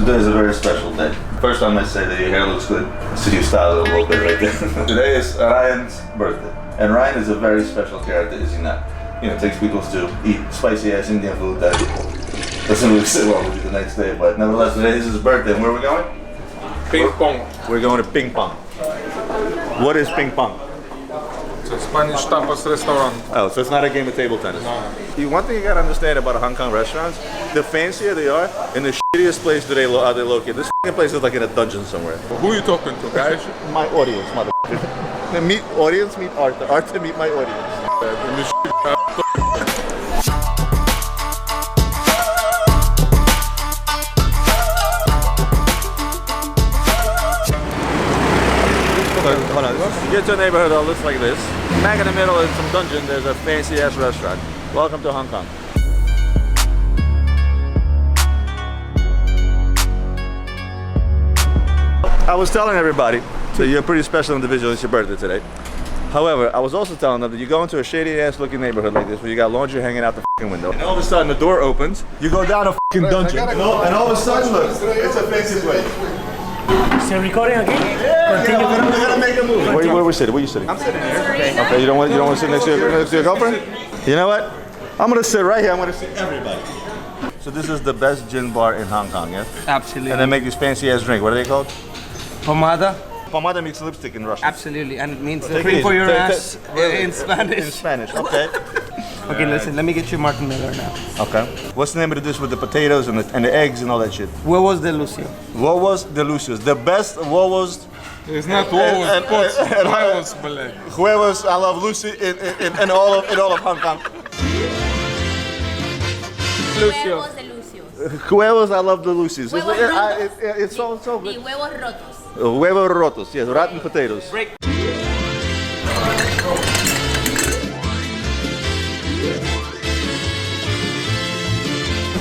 Today is a very special day. First, I must say that your hair looks good. So you style it a little bit right there. Today is Ryan's birthday. And Ryan is a very special character, is he not? You know, takes people to eat spicy ass Indian food that doesn't really sit well with you the next day. But nevertheless, today is his birthday. And where are we going? Ping pong. We're going to Ping Pong. What is Ping Pong? It's a Spanish tapas restaurant. Oh, so it's not a game of table tennis. No. One thing you gotta understand about Hong Kong restaurants, the fancier they are, in the shittiest place do they are they located. This place is like in a dungeon somewhere. Who are you talking to, guys? My audience, motherfucker. Meet audience, meet Arthur. Arthur, meet my audience. Hold on. You get to a neighborhood that looks like this. Back in the middle in some dungeon, there's a fancy ass restaurant. Welcome to Hong Kong. I was telling everybody that you're a pretty special individual. It's your birthday today. However, I was also telling them that you go into a shady ass looking neyborhoud like this where you got laundry hanging out the fucking window. And all of a sudden the door opens, you go down a fucking dungeon. And all of a sudden, look, it's a fancy place. Still recording again? Yeah, we gotta make a move. Where are we sitting? Where are you sitting? I'm sitting here. Okay, you don't want to sit next to your girlfriend? You know what? I'm gonna sit right here. I'm gonna sit everybody. So this is the best gin bar in Hong Kong, yeah? Absolutely. And they make this fancy ass drink. What are they called? Pomada? Pomada means lipstick in Russian. Absolutely, and it means Take cream it for easy. your Take- ass in Spanish. In Spanish, okay. Okay, listen, let me get you Martin Miller now. Okay. What's the name of the dish with the potatoes and the eggs and all that shit? Huevos de Lucio. Huevos de Lucio. The best huevos. It's not huevos, pots. Huevos, Malay. Huevos, I love Lucy in all of Hong Kong. Lucio. Huevos de Lucio. Huevos, I love the Lucy's. Huevos rotos. It's so good. Y huevos rotos. Huevos rotos, yes, rotten potatoes. Break.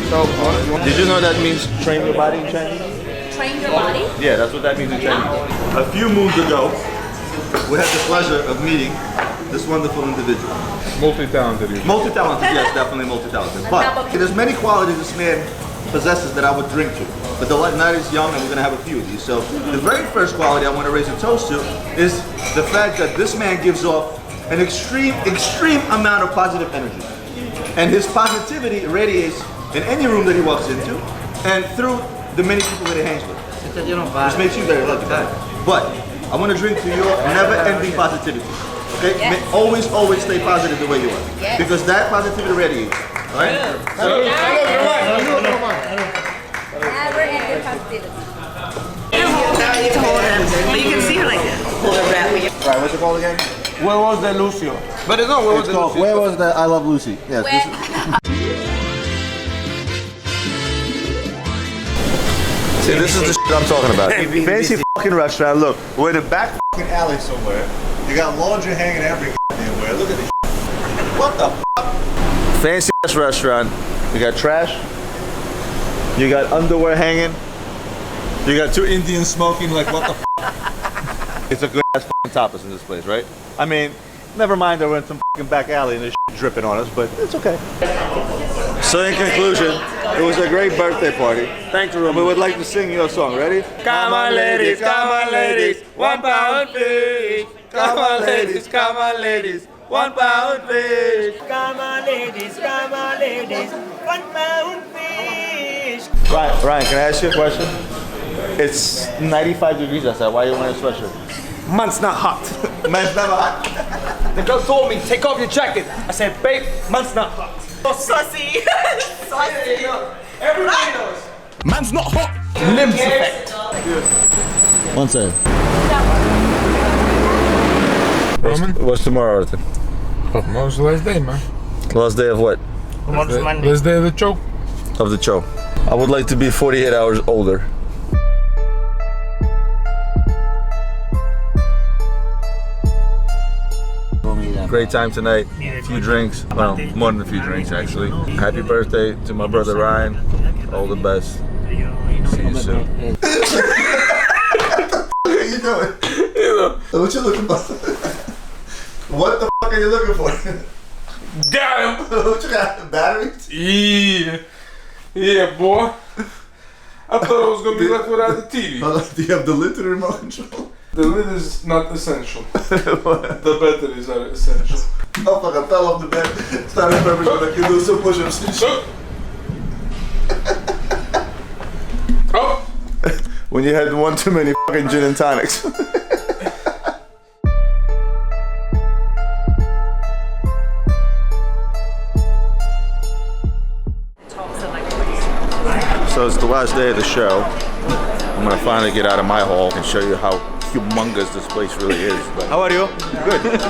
So, did you know that means train your body in Chinese? Train your body. Yeah, that's what that means in Chinese. A few moons ago, we had the pleasure of meeting this wonderful individual. Multi-talented. Multi-talented, yes, definitely multi-talented. But there's many qualities this man possesses that I would drink to. But the night is young and we're gonna have a few of these. So the very first quality I want to raise a toast to is the fact that this man gives off an extreme amount of positive energy. And his positivity radiates in any room that he walks into and through the many people that he hangs with. This makes you very lucky. But I want to drink to your never-ending positivity. Okay? Yes. Always stay positive the way you are. Yes. Because that positivity radiates. All right? Never ending positivity. To hold him, but you can see her like this. Hold her back. All right, what's it called again? Huevos de Lucio. But it's not huevos It's de called Lucio. Huevos de I Love Lucy. Yes. This is, see, this is the shit I'm talking about. Fancy fucking restaurant. Look, we're in a back fucking alley somewhere. You got laundry hanging every goddamn where. Look at this shit. What the fuck? Fancy ass restaurant. You got trash. You got underwear hanging. You got two Indians smoking. Like what the fuck? It's a good ass fucking tapas in this place, right? I mean, never mind that we're in some fucking back alley and there's shit dripping on us, but it's okay. So in conclusion, it was a great birthday party. Thank you, we would like to sing your song. Ready? Come on, ladies, 1 pound fish. Come on, ladies, 1 pound fish. Come on, ladies, 1 pound fish. Ryan, can I ask you a question? It's 95 degrees outside. Why are you wearing a sweatshirt? Man's not hot. Man's never hot. The girl told me, take off your jacket. I said, babe, man's not hot. Oh, sussy. Sussy. Everybody knows. Man's not hot. Limbs effect. One second. Roman? What's tomorrow, Arthur? Tomorrow's the last day, man. Last day of what? Tomorrow's Monday. Last day of the show. Of the show. I would like to be 48 hours older. Great time tonight. A few drinks. Well, more than a few drinks actually. Happy birthday to my brother Ryan. All the best. See you soon. What are you doing? What you looking for? What the fuck are you looking for? Damn! What you got? Batteries? Yeah. Yeah, boy. I thought I was gonna be left without the TV. Do you have the lid to the remote control? The lid is not essential. The batteries are essential. Oh fuck, I fell off the bed. Started purpose when I can do some push-ups and shit. Oh! When you had one too many fucking gin and tonics. So it's the last day of the show. I'm gonna finally get out of my hall and show you how humongous this place really is. But how are you? Good.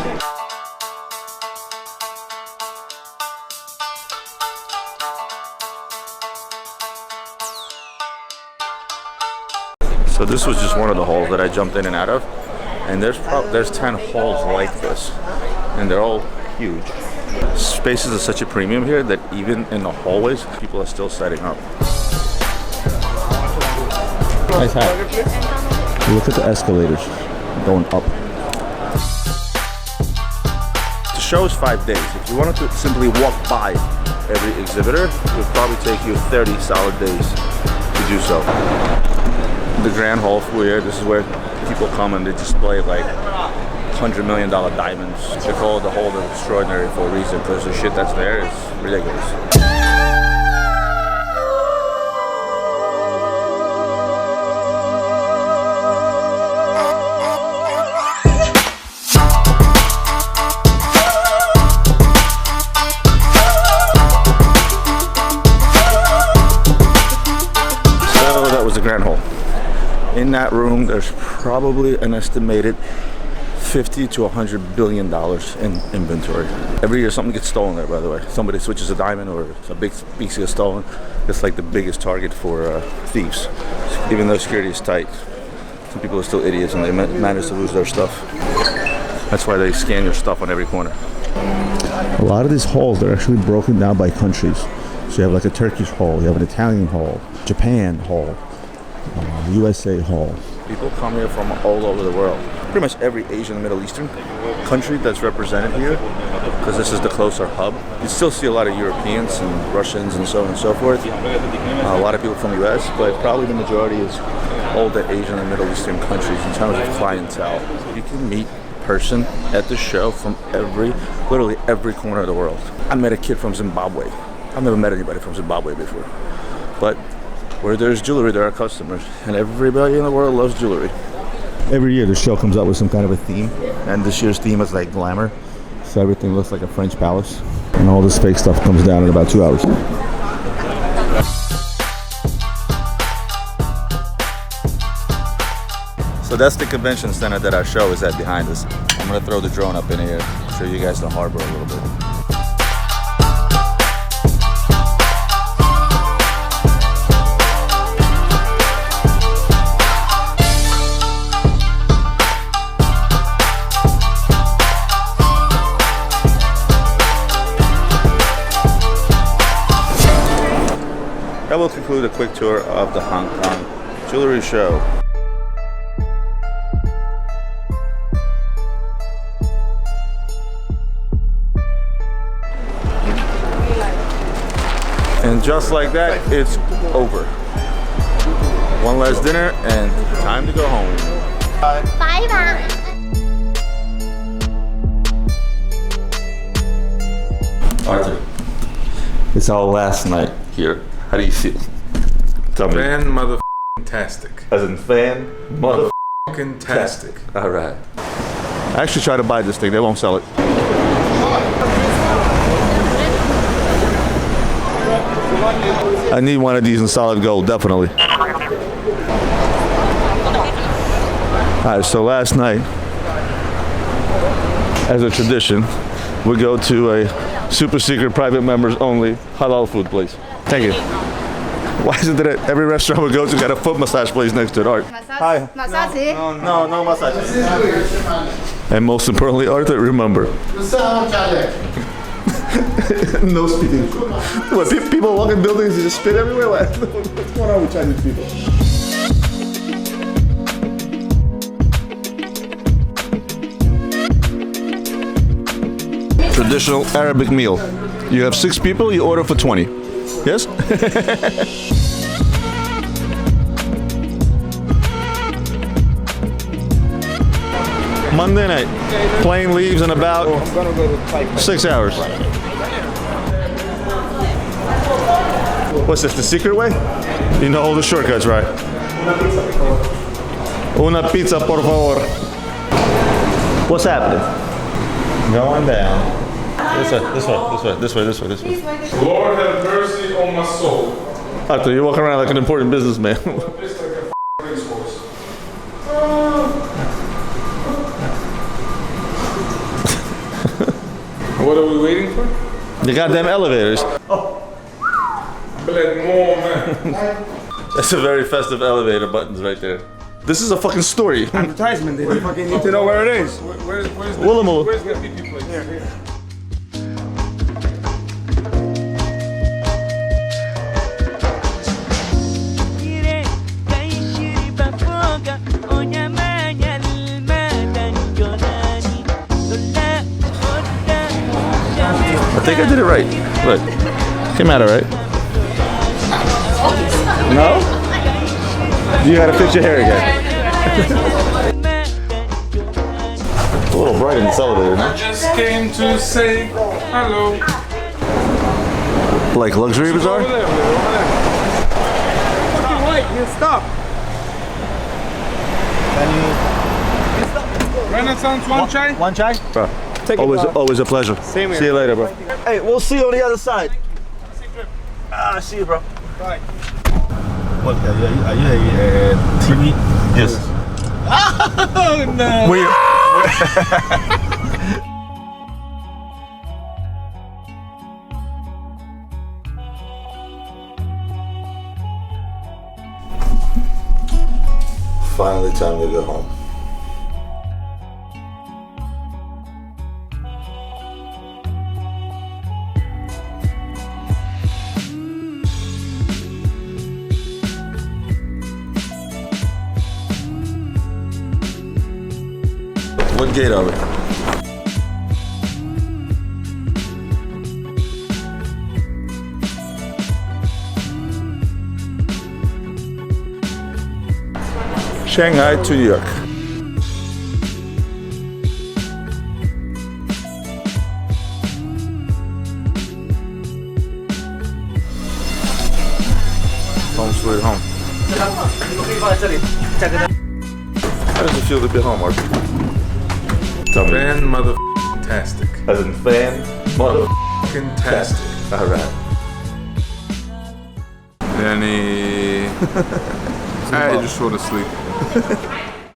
So this was just one of the halls that I jumped in and out of, and there's 10 halls like this, and they're all huge. Spaces are such a premium here that even in the hallways, people are still setting up. Nice hat. Look at the escalators going up. The show is 5 days. If you wanted to simply walk by every exhibitor, it would probably take you 30 solid days to do so. The Grand Hall Foyer, this is where people come and they display like $100 million diamonds. They call it the Hall of Extraordinary for a reason, because the shit that's there is ridiculous. Grand Hall. In that room, there's probably an estimated $50 to $100 billion in inventory. Every year something gets stolen there, by the way. Somebody switches a diamond or a big piece gets stolen. It's like the biggest target for thieves. Even though security is tight, some people are still idiots and they manage to lose their stuff. That's why they scan your stuff on every corner. A lot of these halls, they're actually broken down by countries. So you have like a Turkish hall, you have an Italian hall, Japan hall, USA hall. People come here from all over the world. Pretty much every Asian and Middle Eastern country that's represented here, because this is the closer hub. You still see a lot of Europeans and Russians and so on and so forth. A lot of people from the US, but probably the majority is all the Asian and Middle Eastern countries in terms of clientele. You can meet a person at the show from literally every corner of the world. I met a kid from Zimbabwe. I've never met anybody from Zimbabwe before. But where there's jewelry, there are customers. And everybody in the world loves jewelry. Every year the show comes up with some kind of a theme. And this year's theme is like glamour. So everything looks like a French palace. And all this fake stuff comes down in about 2 hours. So that's the convention center that our show is at behind us. I'm gonna throw the drone up in here, show you guys the harbor a little bit. That will conclude a quick tour of the Hong Kong Jewelry Show. And just like that, it's over. One last dinner and time to go home. Bye-bye. Arthur, it's our last night here. How do you feel? Tell me. Fan motherfucking-tastic. As in fan Motherfucking-tastic. All right. I actually tried to buy this thing. They won't sell it. I need one of these in solid gold, definitely. All right, so last night, as a tradition, we go to a super secret, private members only halal food place. Thank you. Why is it that every restaurant we go to got a foot massage place next to it, Art? Hi. Massage? No massage. And most importantly, Arthur, remember. No speaking. What, people walk in buildings and just spit everywhere? What's going on with Chinese people? Traditional Arabic meal. You have 6 people, you order for 20. Yes? Monday night. Plane leaves in about 6 hours. What's this, the secret way? You know all the shortcuts, right? Una pizza, por favor. What's happening? Going down. This way. Lord have mercy on my soul. Arthur, you're walking around like an important businessman. It's like a racehorse. What are we waiting for? The goddamn elevators. Black more, man. That's a very festive elevator buttons right there. This is a fucking story. Advertisement. They fucking need to know where it is. Where's the PP place? Here. I think I did it right. Look, came out all right. No? You gotta fix your hair again. It's a little bright in this elevator, no? Just came to say hello. Like luxury bazaar? Over there. Fucking white. You stop. Renaissance, one chai? One chai? Bro, always a pleasure. Same here. See you later, bro. Hey, we'll see you on the other side. See you, bro. Bye. What, are you TV? Yes. Oh no. Finally time to go home. What gate are we? Shanghai to New York. Home sweet home. How does it feel to be home, Mark? Tell me. Fan mother-tastic. As in fan, Tastic. Alright. Danny. I just want to sleep.